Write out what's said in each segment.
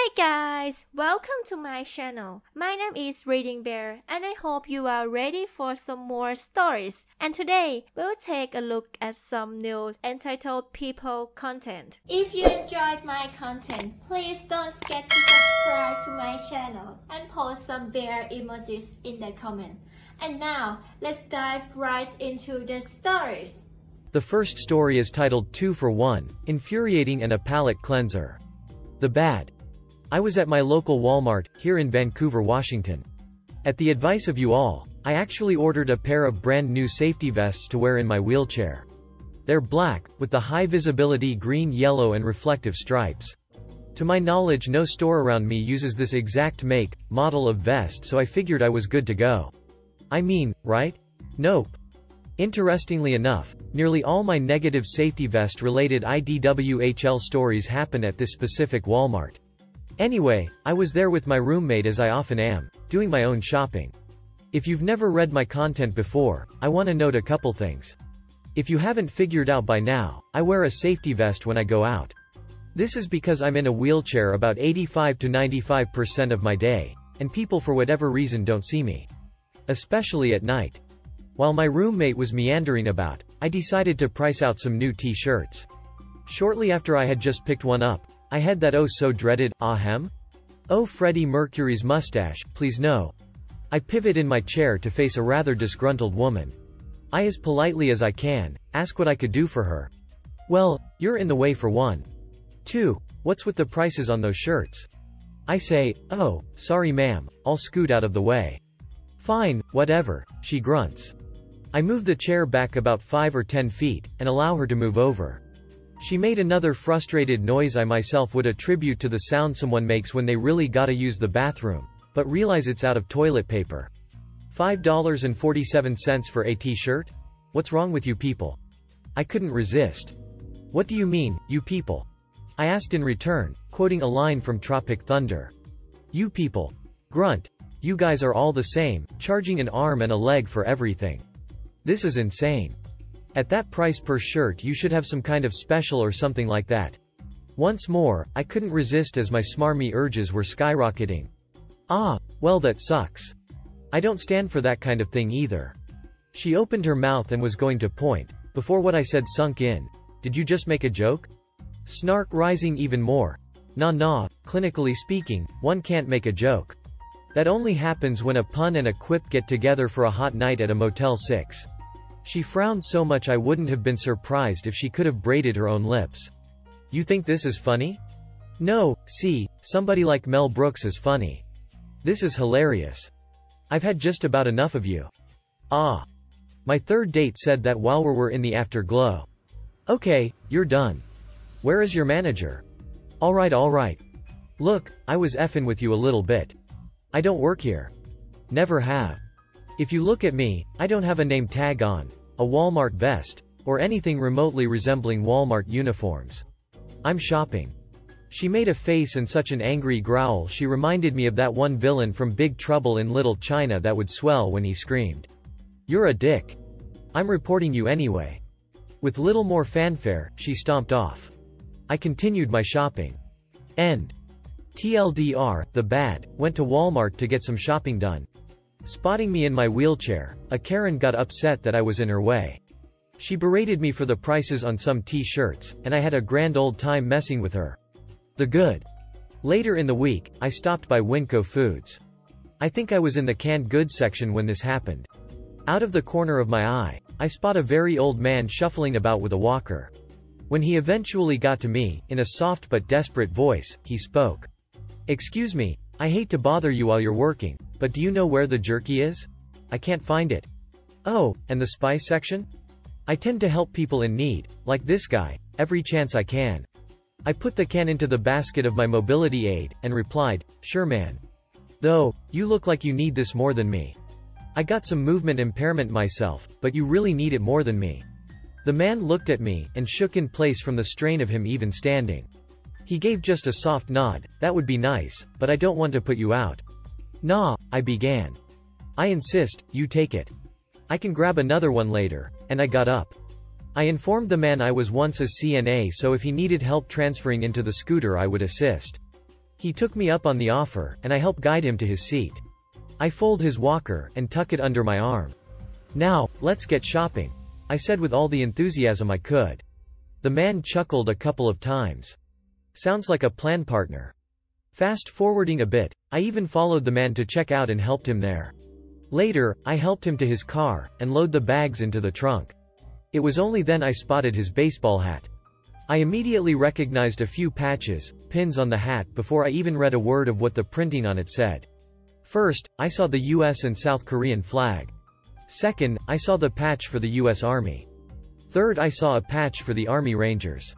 Hey guys, welcome to my channel. My name is ReadingBear and I hope you are ready for some more stories. And today, we'll take a look at some new entitled people content. If you enjoyed my content, please don't forget to subscribe to my channel and post some bear emojis in the comment. And now, let's dive right into the stories. The first story is titled 2 for 1, Infuriating and a Palate Cleanser. The Bad. I was at my local Walmart, here in Vancouver, Washington. At the advice of you all, I actually ordered a pair of brand new safety vests to wear in my wheelchair. They're black, with the high visibility green, yellow and reflective stripes. To my knowledge, no store around me uses this exact make, model of vest, so I figured I was good to go. I mean, right? Nope. Interestingly enough, nearly all my negative safety vest related IDWHL stories happen at this specific Walmart. Anyway, I was there with my roommate, as I often am, doing my own shopping. If you've never read my content before, I want to note a couple things. If you haven't figured out by now, I wear a safety vest when I go out. This is because I'm in a wheelchair about 85 to 95% of my day, and people for whatever reason don't see me. Especially at night. While my roommate was meandering about, I decided to price out some new t-shirts. Shortly after I had just picked one up, I had that oh-so-dreaded, ahem? Oh, Freddie Mercury's mustache, please no. I pivot in my chair to face a rather disgruntled woman. I, as politely as I can, ask what I could do for her. Well, you're in the way for one. 2. What's with the prices on those shirts? I say, oh, sorry ma'am, I'll scoot out of the way. Fine, whatever, she grunts. I move the chair back about 5 or 10 feet, and allow her to move over. She made another frustrated noise I myself would attribute to the sound someone makes when they really gotta use the bathroom, but realize it's out of toilet paper. $5.47 for a t-shirt? What's wrong with you people? I couldn't resist. What do you mean, you people? I asked in return, quoting a line from Tropic Thunder. You people. Grunt. You guys are all the same, charging an arm and a leg for everything. This is insane. At that price per shirt you should have some kind of special or something like that. Once more, I couldn't resist as my smarmy urges were skyrocketing. Ah, well that sucks. I don't stand for that kind of thing either. She opened her mouth and was going to point, before what I said sunk in. Did you just make a joke? Snark rising even more. Nah, clinically speaking, one can't make a joke. That only happens when a pun and a quip get together for a hot night at a Motel 6. She frowned so much I wouldn't have been surprised if she could have braided her own lips. You think this is funny? No, see, somebody like Mel Brooks is funny. This is hilarious. I've had just about enough of you. Ah. My third date said that while we were in the afterglow. Okay, you're done. Where is your manager? Alright. Look, I was effing with you a little bit. I don't work here. Never have. If you look at me, I don't have a name tag on, a Walmart vest, or anything remotely resembling Walmart uniforms. I'm shopping. She made a face and such an angry growl she reminded me of that one villain from Big Trouble in Little China that would swell when he screamed. You're a dick. I'm reporting you anyway. With little more fanfare, she stomped off. I continued my shopping. End. TLDR, the Bad, went to Walmart to get some shopping done. Spotting me in my wheelchair, a Karen got upset that I was in her way. She berated me for the prices on some t-shirts, and I had a grand old time messing with her. The good. Later in the week, I stopped by Winco Foods. I think I was in the canned goods section when this happened. Out of the corner of my eye, I spot a very old man shuffling about with a walker. When he eventually got to me, in a soft but desperate voice, he spoke. Excuse me, I hate to bother you while you're working, but do you know where the jerky is? I can't find it. Oh, and the spice section? I tend to help people in need, like this guy, every chance I can. I put the can into the basket of my mobility aid, and replied, sure man. Though, you look like you need this more than me. I got some movement impairment myself, but you really need it more than me. The man looked at me, and shook in place from the strain of him even standing. He gave just a soft nod, that would be nice, but I don't want to put you out. Nah, I began. I insist, you take it. I can grab another one later, and I got up. I informed the man I was once a CNA, so if he needed help transferring into the scooter I would assist. He took me up on the offer, and I helped guide him to his seat. I fold his walker, and tuck it under my arm. "Now, let's get shopping," I said with all the enthusiasm I could. The man chuckled a couple of times. "Sounds like a plan, partner." Fast forwarding a bit, I even followed the man to check out and helped him there. Later, I helped him to his car, and load the bags into the trunk. It was only then I spotted his baseball hat. I immediately recognized a few patches, pins on the hat before I even read a word of what the printing on it said. First, I saw the US and South Korean flag. Second, I saw the patch for the US Army. Third, I saw a patch for the Army Rangers.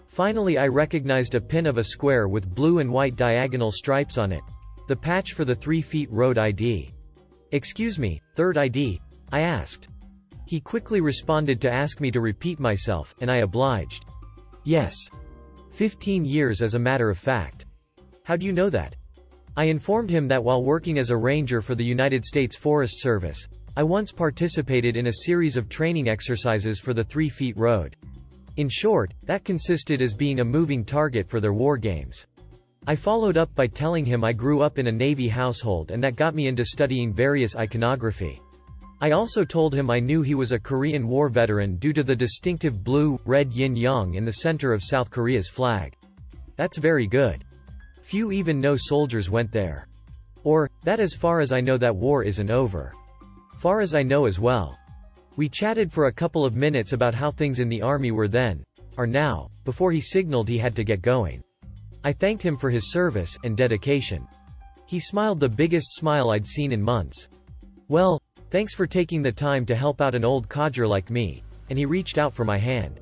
Finally, I recognized a pin of a square with blue and white diagonal stripes on it. The patch for the 3 feet road ID. "Excuse me, third ID?" I asked. He quickly responded to ask me to repeat myself, and I obliged. "Yes. 15 years as a matter of fact." "How do you know that?" I informed him that while working as a ranger for the United States Forest Service, I once participated in a series of training exercises for the 3 feet road. In short, that consisted as being a moving target for their war games. I followed up by telling him I grew up in a Navy household and that got me into studying various iconography. I also told him I knew he was a Korean War veteran due to the distinctive blue-red yin-yang in the center of South Korea's flag. "That's very good. Few even know soldiers went there." Or, "That as far as I know that war isn't over." "Far as I know as well." We chatted for a couple of minutes about how things in the Army were then, are now, before he signaled he had to get going. I thanked him for his service and dedication. He smiled the biggest smile I'd seen in months. "Well, thanks for taking the time to help out an old codger like me," and he reached out for my hand.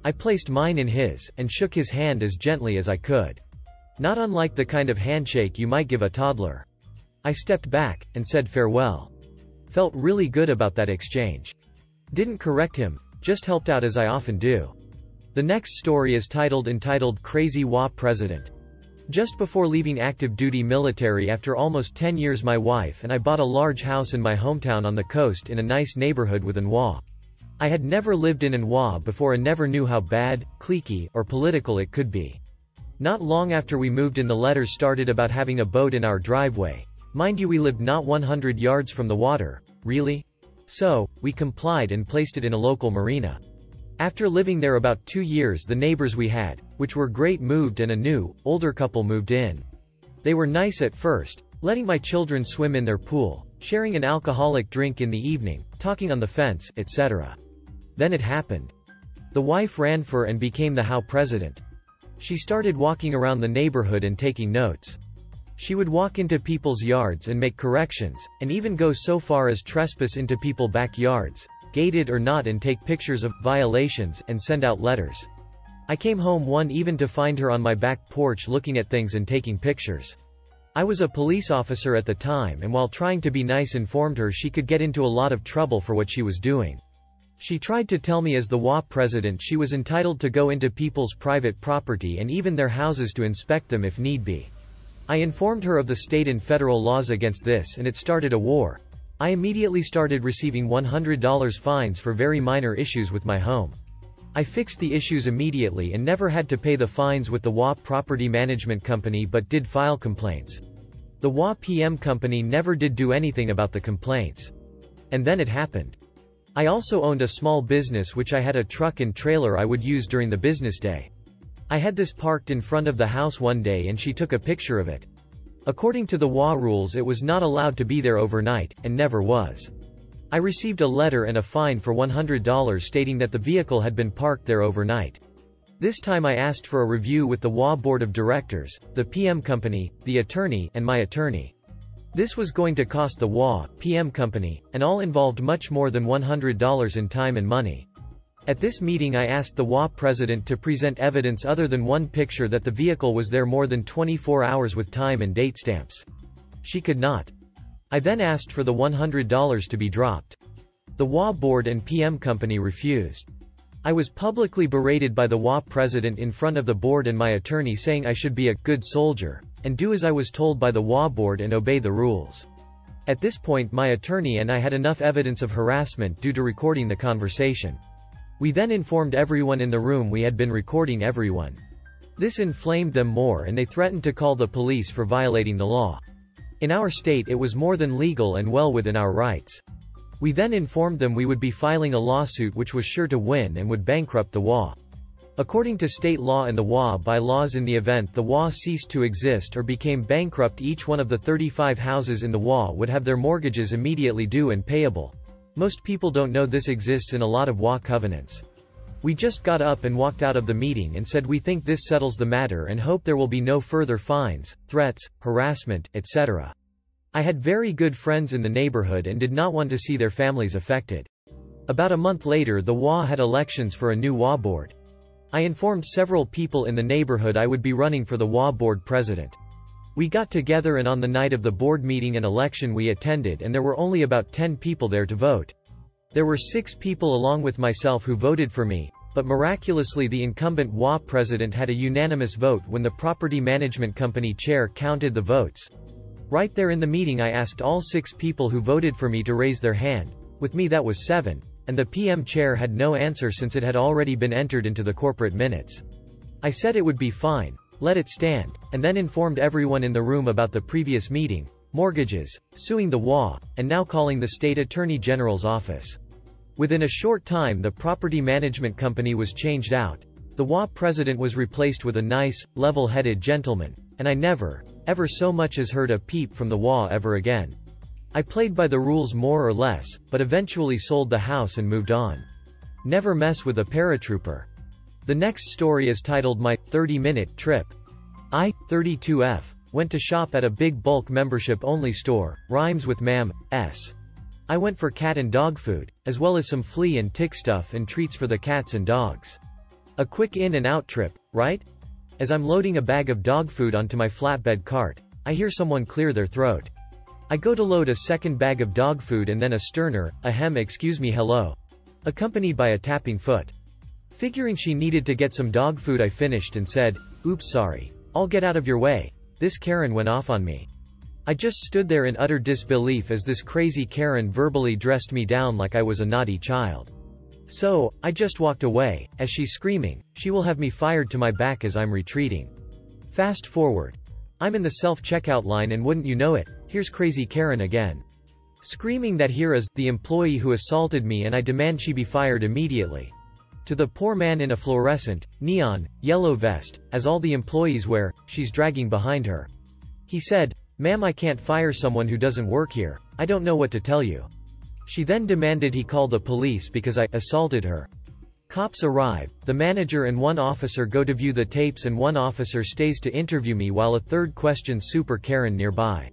I placed mine in his, and shook his hand as gently as I could. Not unlike the kind of handshake you might give a toddler. I stepped back, and said farewell. Felt really good about that exchange. Didn't correct him, just helped out as I often do. The next story is entitled Crazy HOA President. Just before leaving active duty military after almost 10 years, my wife and I bought a large house in my hometown on the coast in a nice neighborhood with an HOA. I had never lived in an HOA before and never knew how bad, cliquey, or political it could be. Not long after we moved in, the letters started about having a boat in our driveway. Mind you, we lived not 100 yards from the water. Really? So, we complied and placed it in a local marina. After living there about 2 years, the neighbors we had, which were great, moved and a new, older couple moved in. They were nice at first, letting my children swim in their pool, sharing an alcoholic drink in the evening, talking on the fence, etc. Then it happened. The wife ran for and became the HOA president. She started walking around the neighborhood and taking notes. She would walk into people's yards and make corrections, and even go so far as trespass into people's backyards, gated or not, and take pictures of violations and send out letters. I came home one evening to find her on my back porch looking at things and taking pictures. I was a police officer at the time, and while trying to be nice, informed her she could get into a lot of trouble for what she was doing. She tried to tell me as the HOA president she was entitled to go into people's private property and even their houses to inspect them if need be. I informed her of the state and federal laws against this, and it started a war. I immediately started receiving $100 fines for very minor issues with my home. I fixed the issues immediately and never had to pay the fines with the HOA property management company, but did file complaints. The HOA PM company never did do anything about the complaints. And then it happened. I also owned a small business which I had a truck and trailer I would use during the business day. I had this parked in front of the house one day and she took a picture of it. According to the HOA rules, it was not allowed to be there overnight, and never was. I received a letter and a fine for $100 stating that the vehicle had been parked there overnight. This time I asked for a review with the HOA board of directors, the PM company, the attorney, and my attorney. This was going to cost the HOA, PM company, and all involved much more than $100 in time and money. At this meeting I asked the HOA president to present evidence other than one picture that the vehicle was there more than 24 hours with time and date stamps. She could not. I then asked for the $100 to be dropped. The HOA board and PM company refused. I was publicly berated by the HOA president in front of the board and my attorney, saying I should be a good soldier, and do as I was told by the HOA board and obey the rules. At this point my attorney and I had enough evidence of harassment due to recording the conversation. We then informed everyone in the room we had been recording everyone. This inflamed them more and they threatened to call the police for violating the law. In our state it was more than legal and well within our rights. We then informed them we would be filing a lawsuit which was sure to win and would bankrupt the HOA. According to state law and the HOA bylaws, in the event the HOA ceased to exist or became bankrupt, each one of the 35 houses in the HOA would have their mortgages immediately due and payable. Most people don't know this exists in a lot of HOA covenants. We just got up and walked out of the meeting and said we think this settles the matter and hope there will be no further fines, threats, harassment, etc. I had very good friends in the neighborhood and did not want to see their families affected. About a month later the HOA had elections for a new HOA board. I informed several people in the neighborhood I would be running for the HOA board president. We got together and on the night of the board meeting and election we attended, and there were only about 10 people there to vote. There were 6 people along with myself who voted for me, but miraculously the incumbent HOA president had a unanimous vote when the property management company chair counted the votes. Right there in the meeting I asked all 6 people who voted for me to raise their hand. With me that was 7, and the PM chair had no answer since it had already been entered into the corporate minutes. I said it would be fine, let it stand, and then informed everyone in the room about the previous meeting, mortgages, suing the HOA, and now calling the state attorney general's office. Within a short time the property management company was changed out. The HOA president was replaced with a nice, level-headed gentleman, and I never, ever so much as heard a peep from the HOA ever again. I played by the rules more or less, but eventually sold the house and moved on. Never mess with a paratrooper. The next story is titled My 30-Minute Trip. I, 32F, went to shop at a big bulk membership-only store, rhymes with ma'am,s. I went for cat and dog food, as well as some flea and tick stuff and treats for the cats and dogs. A quick in and out trip, right? As I'm loading a bag of dog food onto my flatbed cart, I hear someone clear their throat. I go to load a second bag of dog food and then a sterner, ahem, excuse me, hello, accompanied by a tapping foot. Figuring she needed to get some dog food, I finished and said, oops, sorry. I'll get out of your way. This Karen went off on me. I just stood there in utter disbelief as this crazy Karen verbally dressed me down like I was a naughty child. So, I just walked away, as she's screaming, she will have me fired, to my back as I'm retreating. Fast forward. I'm in the self-checkout line and wouldn't you know it, here's crazy Karen again. Screaming that here is the employee who assaulted me and I demand she be fired immediately. To the poor man in a fluorescent, neon, yellow vest, as all the employees wear, she's dragging behind her. He said, ma'am, I can't fire someone who doesn't work here, I don't know what to tell you. She then demanded he call the police because I assaulted her. Cops arrive, the manager and one officer go to view the tapes and one officer stays to interview me while a third questions Super Karen nearby.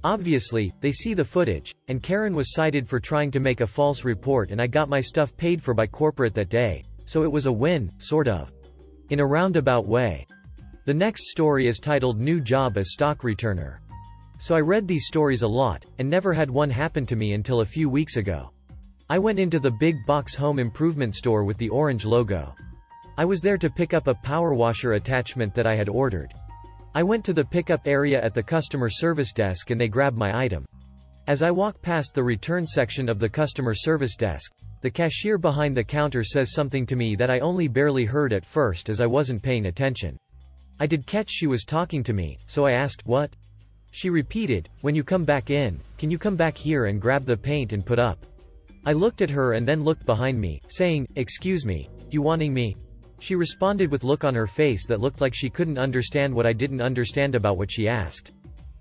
Obviously, they see the footage, and Karen was cited for trying to make a false report and I got my stuff paid for by corporate that day, so it was a win, sort of. In a roundabout way. The next story is titled New Job as Stock Returner. So I read these stories a lot, and never had one happen to me until a few weeks ago. I went into the big box home improvement store with the orange logo. I was there to pick up a power washer attachment that I had ordered. I went to the pickup area at the customer service desk and they grabbed my item. As I walk past the return section of the customer service desk, the cashier behind the counter says something to me that I only barely heard at first as I wasn't paying attention. I did catch she was talking to me, so I asked, what? She repeated, when you come back in, can you come back here and grab the paint and put up? I looked at her and then looked behind me, saying, excuse me, you wanting me? She responded with look on her face that looked like she couldn't understand what I didn't understand about what she asked.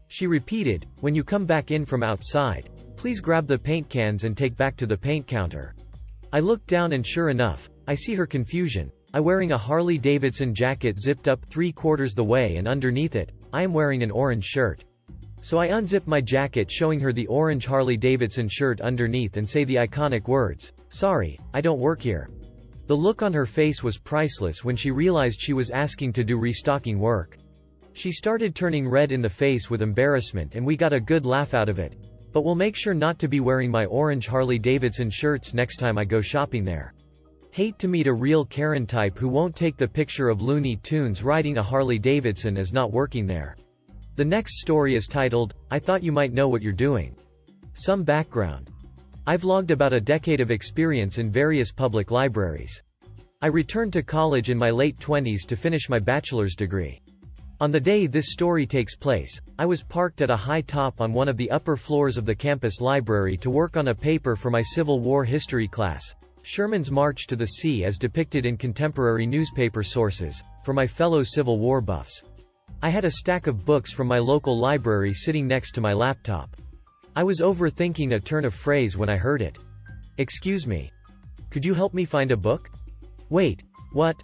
She repeated, when you come back in from outside, please grab the paint cans and take back to the paint counter. I looked down and sure enough, I see her confusion. I wearing a Harley Davidson jacket zipped up 3/4 the way and underneath it, I am wearing an orange shirt. So I unzip my jacket showing her the orange Harley Davidson shirt underneath and say the iconic words, sorry, I don't work here. The look on her face was priceless when she realized she was asking to do restocking work. She started turning red in the face with embarrassment and we got a good laugh out of it. But we'll make sure not to be wearing my orange Harley Davidson shirts next time I go shopping there. Hate to meet a real Karen type who won't take the picture of Looney Tunes riding a Harley Davidson as not working there. The next story is titled, I Thought You Might Know What You're Doing. Some background. I've logged about a decade of experience in various public libraries. I returned to college in my late 20s to finish my bachelor's degree. On the day this story takes place, I was parked at a high top on one of the upper floors of the campus library to work on a paper for my Civil War history class, Sherman's March to the Sea as depicted in contemporary newspaper sources, for my fellow Civil War buffs. I had a stack of books from my local library sitting next to my laptop. I was overthinking a turn of phrase when I heard it. "Excuse me. Could you help me find a book?" Wait, what?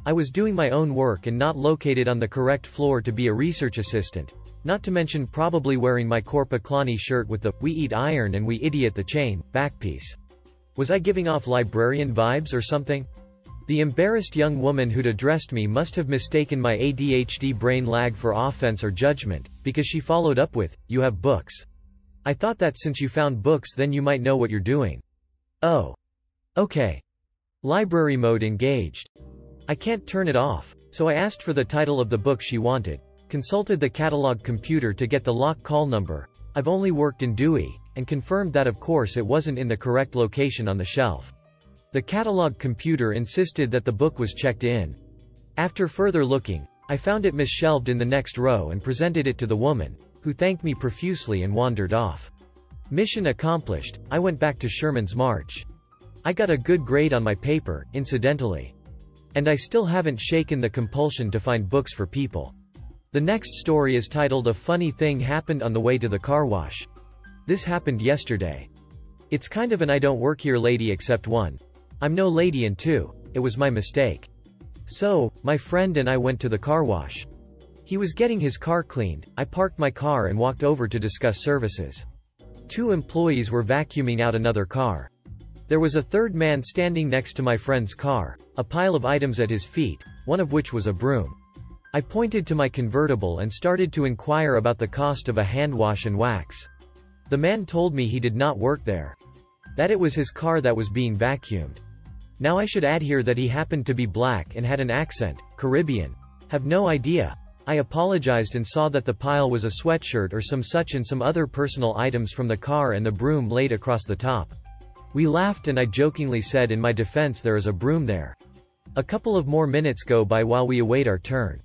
I was doing my own work and not located on the correct floor to be a research assistant, not to mention probably wearing my Corpaclani shirt with the "We Eat Iron and We Idiot the Chain" backpiece. Was I giving off librarian vibes or something? The embarrassed young woman who'd addressed me must have mistaken my ADHD brain lag for offense or judgment, because she followed up with, "You have books. I thought that since you found books then you might know what you're doing." Oh. Okay. Library mode engaged. I can't turn it off, so I asked for the title of the book she wanted, consulted the catalog computer to get the lock call number, I've only worked in Dewey, and confirmed that of course it wasn't in the correct location on the shelf. The catalog computer insisted that the book was checked in. After further looking, I found it misshelved in the next row and presented it to the woman, who thanked me profusely and wandered off. Mission accomplished, I went back to Sherman's March. I got a good grade on my paper, incidentally. And I still haven't shaken the compulsion to find books for people. The next story is titled "A Funny Thing Happened on the Way to the Car Wash." This happened yesterday. It's kind of an "I don't work here lady except one. I'm no lady and two, it was my mistake." So, my friend and I went to the car wash. He was getting his car cleaned, I parked my car and walked over to discuss services. 2 employees were vacuuming out another car. There was a third man standing next to my friend's car, a pile of items at his feet, one of which was a broom. I pointed to my convertible and started to inquire about the cost of a hand wash and wax. The man told me he did not work there. That it was his car that was being vacuumed. Now I should add here that he happened to be black and had an accent, Caribbean. Have no idea. I apologized and saw that the pile was a sweatshirt or some such and some other personal items from the car and the broom laid across the top. We laughed and I jokingly said in my defense there is a broom there. A couple of more minutes go by while we await our turn.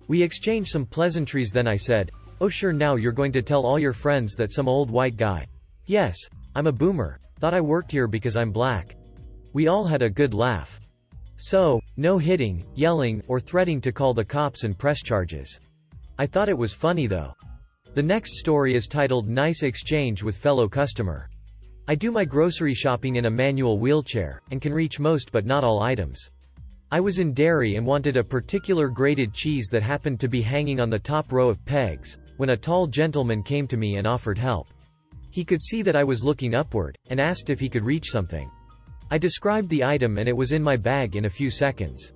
We exchanged some pleasantries then I said, "Oh sure now you're going to tell all your friends that some old white guy. Yes, I'm a boomer, thought I worked here because I'm black." We all had a good laugh. So, no hitting, yelling, or threatening to call the cops and press charges. I thought it was funny though. The next story is titled "Nice Exchange with Fellow Customer." I do my grocery shopping in a manual wheelchair, and can reach most but not all items. I was in dairy and wanted a particular grated cheese that happened to be hanging on the top row of pegs, when a tall gentleman came to me and offered help. He could see that I was looking upward, and asked if he could reach something. I described the item and it was in my bag in a few seconds.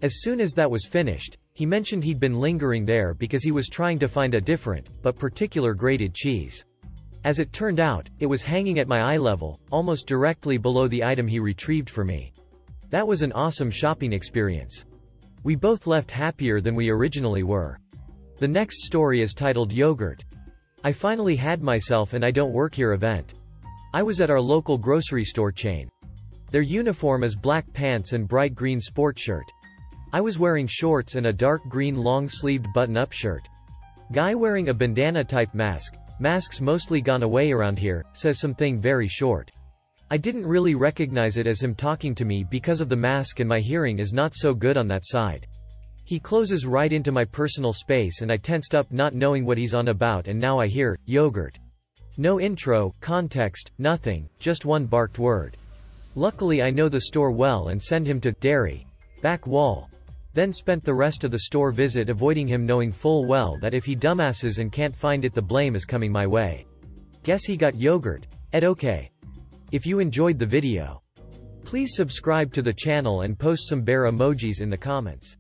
As soon as that was finished, he mentioned he'd been lingering there because he was trying to find a different, but particular grated cheese. As it turned out, it was hanging at my eye level, almost directly below the item he retrieved for me. That was an awesome shopping experience. We both left happier than we originally were. The next story is titled "Yogurt." I finally had myself an "I don't work here" event. I was at our local grocery store chain. Their uniform is black pants and bright green sport shirt. I was wearing shorts and a dark green long-sleeved button-up shirt. Guy wearing a bandana-type mask, masks mostly gone away around here, says something very short. I didn't really recognize it as him talking to me because of the mask and my hearing is not so good on that side. He closes right into my personal space and I tensed up not knowing what he's on about and now I hear, "Yogurt." No intro, context, nothing, just one barked word. Luckily I know the store well and send him to dairy. Back wall. Then spent the rest of the store visit avoiding him knowing full well that if he dumbasses and can't find it the blame is coming my way. Guess he got yogurt. Okay. If you enjoyed the video, please subscribe to the channel and post some bear emojis in the comments.